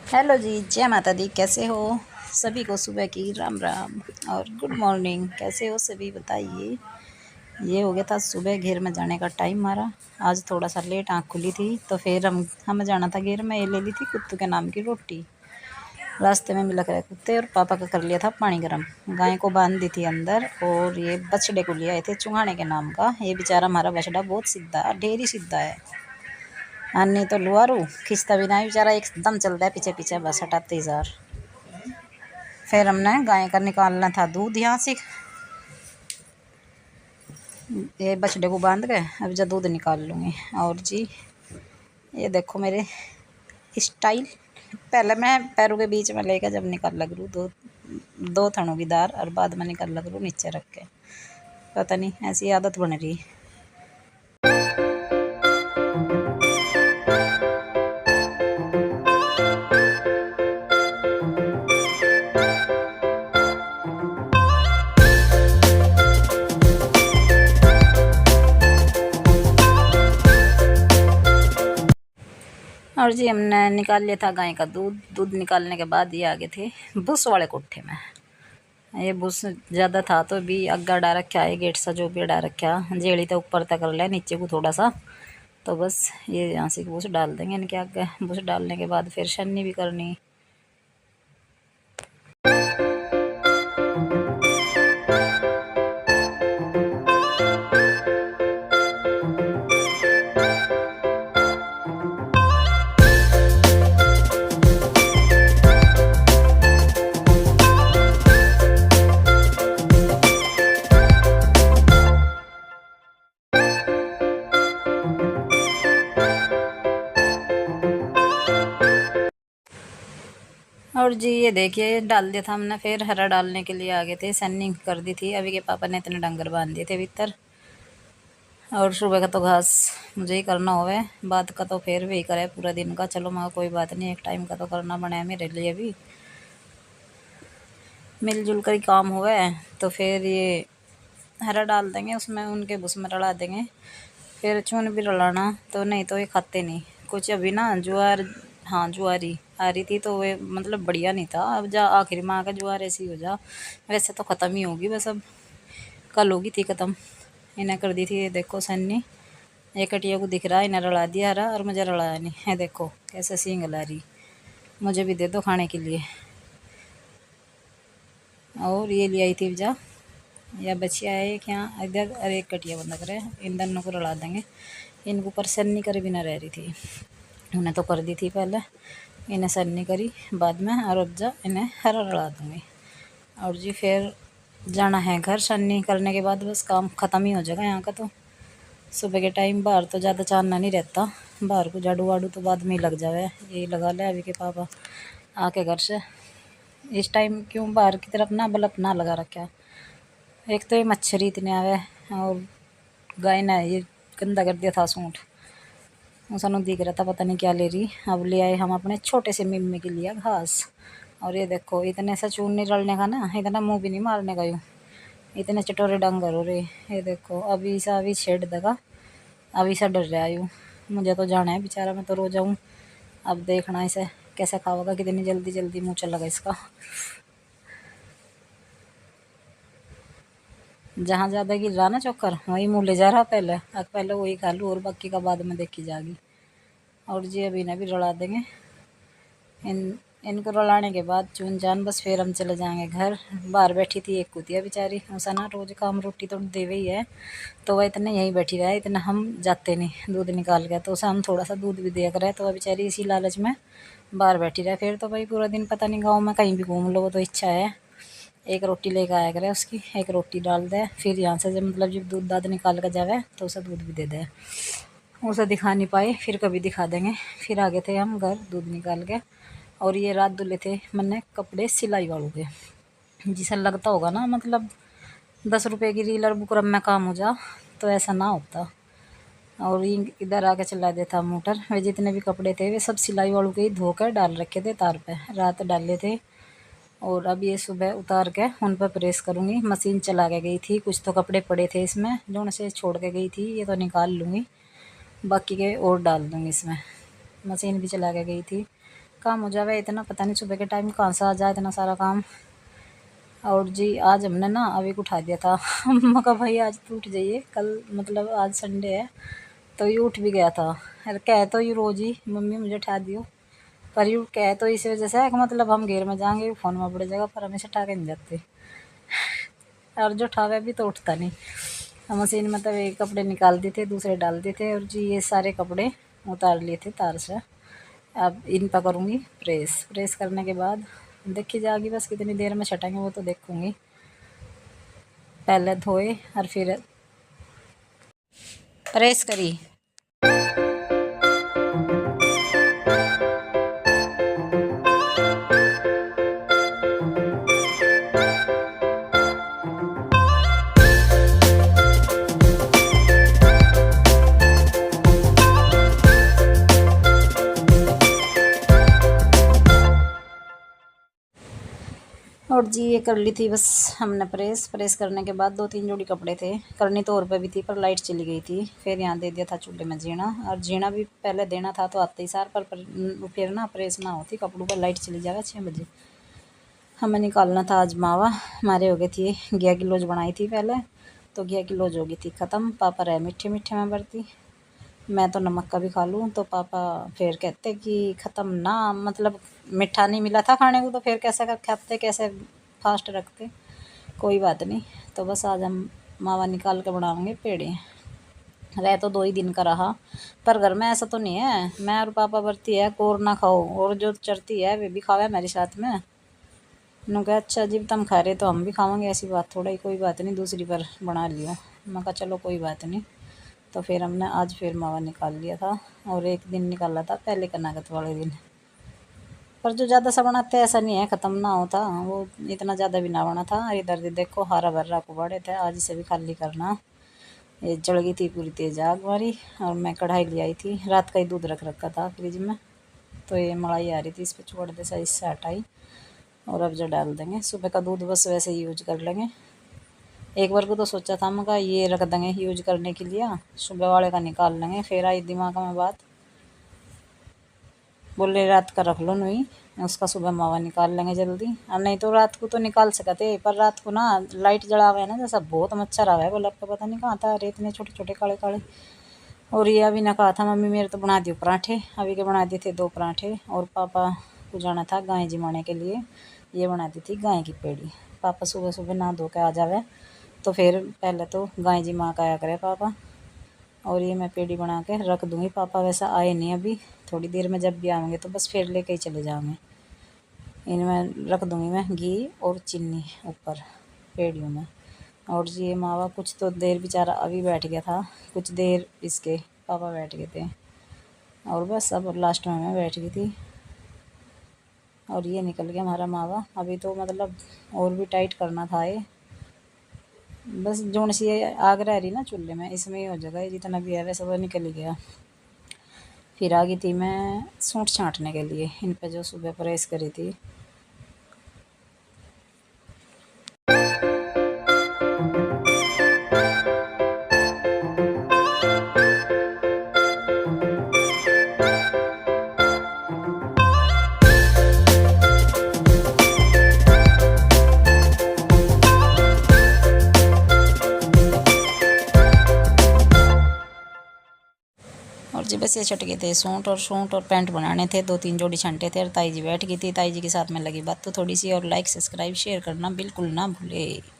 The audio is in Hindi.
हेलो जी, जय माता दी। कैसे हो सभी को सुबह की राम राम और गुड मॉर्निंग। कैसे हो सभी बताइए। ये हो गया था सुबह घेर में जाने का टाइम हमारा। आज थोड़ा सा लेट आँख खुली थी तो फिर हमें जाना था घेर में। ये ले ली थी कुत्तू के नाम की रोटी। रास्ते में मिल रहे कुत्ते और पापा का कर लिया था पानी गर्म। गाय को बांध दी थी अंदर और ये बछड़े को ले आए थे चुंगाने के नाम का। ये बेचारा हमारा बछड़ा बहुत सीधा, ढेर ही सीधा है। अन्नी तो लुआरू खिंचता भी नहीं बेचारा, एकदम चलता है पीछे पीछे बस हटाते ही जार। फिर हमने गाय का निकालना था दूध यहाँ से। ये बछड़े को बांध के अब जब दूध निकाल लूँगी। और जी ये देखो मेरे स्टाइल। पहले मैं पैरों के बीच में लेकर जब निकाल लग रू दो दो थनों की दार और बाद में निकाल लग रू नीचे रख के। पता नहीं ऐसी आदत बन रही। और जी हमने निकाल लिया था गाय का दूध। दूध निकालने के बाद ये आगे थे भूस वाले कोठे में। ये भूस ज़्यादा था तो भी अग्गा डाल रखा है, गेट सा जो भी डाल रखा जेड़ी तो ऊपर तक कर लिया, नीचे को थोड़ा सा। तो बस ये यहाँ से भूस डाल देंगे इनके आगे। भूस डालने के बाद फिर छन्नी भी करनी। और जी ये देखिए डाल दिया था हमने। फिर हरा डालने के लिए आगे थे, सन्नी कर दी थी। अभी के पापा ने इतने डंगर बांध दिए थे भीतर। और सुबह का तो घास मुझे ही करना होवे, बाद का तो फिर वही करे पूरा दिन का। चलो मगर कोई बात नहीं, एक टाइम का तो करना बना है मेरे लिए भी। मिलजुल कर ही काम हुआ है। तो फिर ये हरा डाल देंगे उसमें, उनके भूस में रला देंगे। फिर चून भी रलाना तो नहीं तो ये खाते नहीं कुछ। अभी ना ज्वार, हाँ ज्वारी आ रही थी तो वे मतलब बढ़िया नहीं था। अब जा आखिर में आकर ज्वार ऐसी हो जा। वैसे तो ख़त्म ही होगी बस, अब कल होगी थी ख़त्म। इन्हें कर दी थी ये देखो सन्नी। ये कटिया को दिख रहा है, इन्हें रला दिया हरा और मुझे रलाया नहीं है। देखो कैसे सींग ला रही, मुझे भी दे दो खाने के लिए। और ये ले आई थी जा या बचिया है एक यहाँ इधर। अरे एक कटिया बंदा करे, इन दोनों को रला देंगे। इनको पर सन्नी कर भी ना रह रही थी, उन्हें तो कर दी थी पहले। इन्हें सन्नी करी बाद में और अब जा इन्हें हरा रला दूँगी। और जी फिर जाना है घर। सन्नी करने के बाद बस काम ख़त्म ही हो जाएगा यहाँ का। तो सुबह के टाइम बाहर तो ज़्यादा चानना नहीं रहता, बाहर को झाड़ू वाड़ू तो बाद में ही लग जावे। यही लगा ले अभी के पापा आके घर से। इस टाइम क्यों बाहर की तरफ ना बल्ब ना लगा रखा है। एक तो ये मच्छर ही इतने आवे और गाय ने ये गंदा कर दिया था सूंठ। उसने दिख रहा था पता नहीं क्या ले रही। अब ले आए हम अपने छोटे से मिम्मी के लिए घास। और ये देखो इतने सा चून नहीं रलने का ना, इतना मुंह भी नहीं मारने का। यूँ इतने चटोरे डंगर हो रहे। ये देखो अभी सा अभी छेड़ देगा, अभी सा डर रहा यूँ। मुझे तो जाना है बेचारा, मैं तो रो जाऊँ। अब देखना इसे कैसे खाओगा, कितनी जल्दी जल्दी मुँह चलेगा इसका। जहाँ ज़्यादा गिर रहा ना चोकर वहीं मुँह ले जा रहा पहले। अब पहले वही खा लूँ और बाकी का बाद में देखी जाएगी। और जी अभी इन्हें भी रला देंगे। इनको रलाने के बाद चून जान बस फिर हम चले जाएंगे घर। बाहर बैठी थी एक कुतिया बेचारी, उसे ना रोज़ काम रोटी तो दे ही है तो वह इतने यहीं बैठी रहा। इतना हम जाते नहीं दूध निकाल के, तो उसे हम थोड़ा सा दूध भी दिया करे। तो वह बेचारी इसी लालच में बाहर बैठी रहे। फिर तो भाई पूरा दिन पता नहीं गाँव में कहीं भी घूम लो, तो इच्छा है एक रोटी लेकर आया करे उसकी। एक रोटी डाल दे फिर यहाँ से जब मतलब जब दूध दाद निकाल कर जावे तो उसे दूध भी दे दे। उसे दिखा नहीं पाए, फिर कभी दिखा देंगे। फिर आगे थे हम घर दूध निकाल के। और ये रात धुले थे मैंने कपड़े सिलाई वालों के। जिसे लगता होगा ना मतलब 10 रुपये की रीलर बुकरम में काम हो जा, तो ऐसा ना होता। और इधर आके चला देता मोटर। वे जितने भी कपड़े थे वे सब सिलाई वालों के ही धोकर डाल रखे थे तार पे, रात डाले थे। और अब ये सुबह उतार के उन पर प्रेस करूँगी। मशीन चला के गई थी, कुछ तो कपड़े पड़े थे इसमें जो से छोड़ के गई थी, ये तो निकाल लूँगी। बाकी के और डाल दूँगी इसमें। मशीन भी चला के गई थी काम हो जावे इतना, पता नहीं सुबह के टाइम कहाँ से आ जाए इतना सारा काम। और जी आज हमने ना अभी को उठा दिया था मम्मा का भाई आज तो उठ जाइए, कल मतलब आज संडे है तो ये उठ भी गया था। अरे कह तो ये रोज ही मम्मी मुझे उठा दियो, पर यू कह तो इस वजह से है कि मतलब हम घेर में जाएंगे फ़ोन में पड़ जाएगा, पर हमेशा उठा के नहीं जाते। और जो उठावे भी तो उठता नहीं। हम मशीन में तो एक कपड़े निकाल देते दूसरे डाल देते, और जी ये सारे कपड़े उतार लिए थे तार से। अब इन पर करूँगी प्रेस। प्रेस करने के बाद देखी जाएगी बस कितनी देर में छटेंगे वो तो देखूँगी। पहले धोए और फिर प्रेस करी। और जी ये कर ली थी बस हमने प्रेस। प्रेस करने के बाद 2-3 जोड़ी कपड़े थे, करनी तो और पे भी थी पर लाइट चली गई थी। फिर यहाँ दे दिया था चूल्हे में जीना, और जीना भी पहले देना था तो आते ही सार पर फिर ना प्रेस ना होती कपड़ों पर, लाइट चली जाएगा 6 बजे। हमें निकालना था आज मावा, हमारे हो गई थी 11 किलोज बनाई थी पहले, तो 11 किलोज हो गई थी ख़त्म। पापा रहे मीठे मीठे में भरती, मैं तो नमक का भी खा लूँ तो पापा फिर कहते कि ख़त्म ना, मतलब मीठा नहीं मिला था खाने को तो फिर कैसे कर खाते, कैसे फास्ट रखते। कोई बात नहीं, तो बस आज हम मावा निकाल के बनाएंगे पेड़े। रह तो 2 ही दिन का रहा, पर घर में ऐसा तो नहीं है मैं और पापा भरती है कोर ना खाओ, और जो चरती है वे भी खावे मेरे साथ में। उन्होंने कहा अच्छा जी तुम खा रहे तो हम भी खावांगे, ऐसी बात थोड़ा ही, कोई बात नहीं दूसरी पर बना लियो। मैं कहा चलो कोई बात नहीं। तो फिर हमने आज फिर मावा निकाल लिया था, और एक दिन निकाला था पहले कनागत वाले दिन। पर जो ज़्यादा सा बनाते ऐसा नहीं है ख़त्म ना होता, वो इतना ज़्यादा भी ना बना था। इधर देखो हरा भरा को बड़े थे, आज इसे भी खाली करना। ये जल गई थी पूरी तेज आग हमारी, और मैं कढ़ाई ले आई थी, रात का ही दूध रख रखा था फ्रिज में, तो ये मलाई आ रही थी इस पर छोड़ दे सही से हटाई, और अब जो डाल देंगे सुबह का दूध बस वैसे ही यूज कर लेंगे। एक बार को तो सोचा था मैं ये रख देंगे यूज करने के लिए, सुबह वाले का निकाल लेंगे, फिर आई दिमाग में बात, बोले रात का रख लो नहीं, उसका सुबह मावा निकाल लेंगे जल्दी। और नहीं तो रात को तो निकाल सकते, पर रात को ना लाइट जला हुआ है ना जैसा बहुत मच्छर आ है, बोला पता नहीं कहाँ था, अरे इतने छोटे छोटे काले काले। और ये अभी ना कहा था मम्मी मेरे तो बना दियो पराठे, अभी के बना दिए थे 2 पराठे, और पापा को जाना था गाय जिमाने के लिए, ये बना दी थी गाय की पेड़ी। पापा सुबह सुबह नहा धो के आ जावे तो फिर पहले तो गाय जी माँ का आया करे पापा, और ये मैं पेड़ी बना के रख दूँगी। पापा वैसा आए नहीं अभी, थोड़ी देर में जब भी आएंगे तो बस फिर लेके ही चले जाएंगे। इनमें रख दूँगी मैं घी और चीनी ऊपर पेड़ियों में। और ये मावा कुछ तो देर बेचारा अभी बैठ गया था, कुछ देर इसके पापा बैठ गए थे, और बस अब लास्ट में मैं बैठ गई थी, और ये निकल गया हमारा मावा। अभी तो मतलब और भी टाइट करना था ये, बस जोन सी आग रह रही ना चूल्हे में, इसमें ही हो जाएगा, जितना भी है वैसे वो निकल ही गया। फिर आ गई थी मैं सूंठ छाँटने के लिए, इन पे जो सुबह प्रेस करी थी। और जी बस ये छट गए थे सूट और पैंट बनाने थे, 2-3 जोड़ी छंटे थे, और ताई जी बैठ गई थी, ताई जी के साथ में लगी बात तो थोड़ी सी। और लाइक सब्सक्राइब शेयर करना बिल्कुल ना भूले।